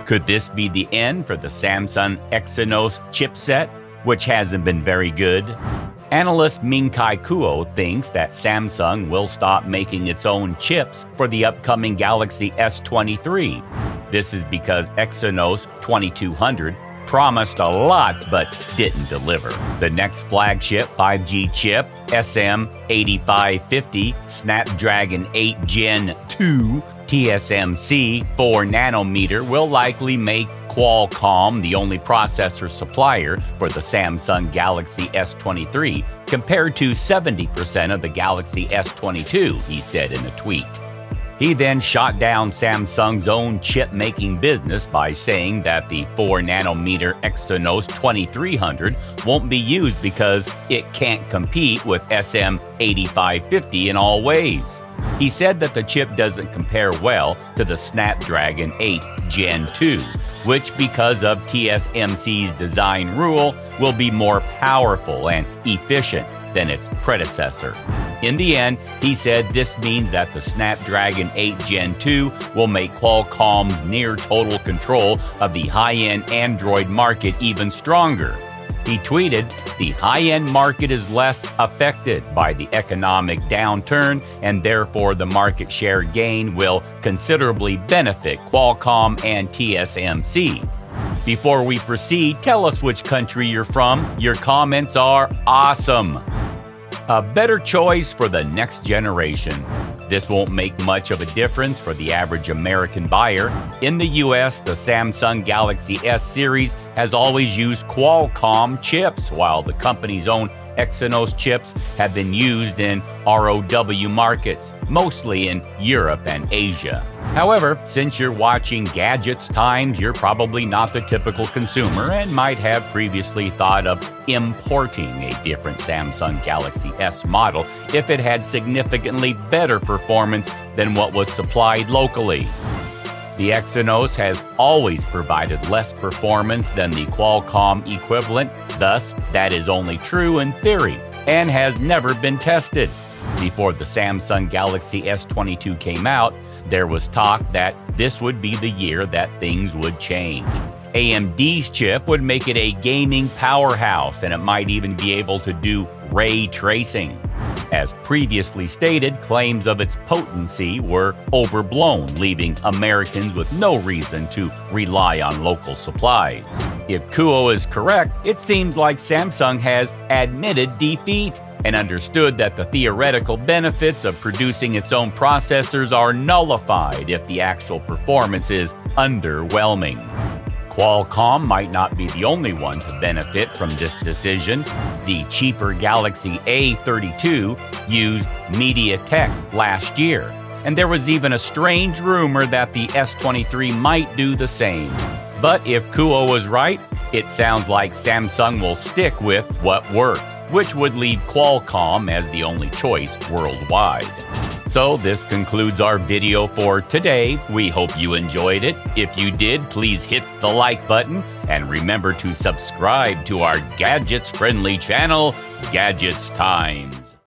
Could this be the end for the Samsung Exynos chipset, which hasn't been very good? Analyst Ming Chi Kuo thinks that Samsung will stop making its own chips for the upcoming Galaxy S23. This is because Exynos 2200 promised a lot but didn't deliver. The next flagship 5G chip, SM8550 Snapdragon 8 Gen 2 TSMC 4nm, will likely make Qualcomm the only processor supplier for the Samsung Galaxy S23, compared to 70% of the Galaxy S22, he said in a tweet. He then shot down Samsung's own chip-making business by saying that the 4nm Exynos 2300 won't be used because it can't compete with SM8550 in all ways. He said that the chip doesn't compare well to the Snapdragon 8 Gen 2, which, because of TSMC's design rule, will be more powerful and efficient than its predecessor. In the end, he said this means that the Snapdragon 8 Gen 2 will make Qualcomm's near total control of the high-end Android market even stronger. He tweeted, "The high-end market is less affected by the economic downturn, and therefore the market share gain will considerably benefit Qualcomm and TSMC." Before we proceed, tell us which country you're from. Your comments are awesome. A better choice for the next generation. This won't make much of a difference for the average American buyer. In the US, the Samsung Galaxy S series has always used Qualcomm chips, while the company's own Exynos chips have been used in ROW markets, mostly in Europe and Asia. However, since you're watching Gadgets Times, you're probably not the typical consumer and might have previously thought of importing a different Samsung Galaxy S model if it had significantly better performance than what was supplied locally. The Exynos has always provided less performance than the Qualcomm equivalent, thus that is only true in theory and has never been tested. Before the Samsung Galaxy S22 came out, there was talk that this would be the year that things would change. AMD's chip would make it a gaming powerhouse, and it might even be able to do ray tracing. As previously stated, claims of its potency were overblown, leaving Americans with no reason to rely on local supplies. If Kuo is correct, it seems like Samsung has admitted defeat and understood that the theoretical benefits of producing its own processors are nullified if the actual performance is underwhelming. Qualcomm might not be the only one to benefit from this decision. The cheaper Galaxy A32 used MediaTek last year, and there was even a strange rumor that the S23 might do the same. But if Kuo was right, it sounds like Samsung will stick with what worked, which would leave Qualcomm as the only choice worldwide. So this concludes our video for today. We hope you enjoyed it. If you did, please hit the like button and remember to subscribe to our gadgets-friendly channel, Gadgets Times.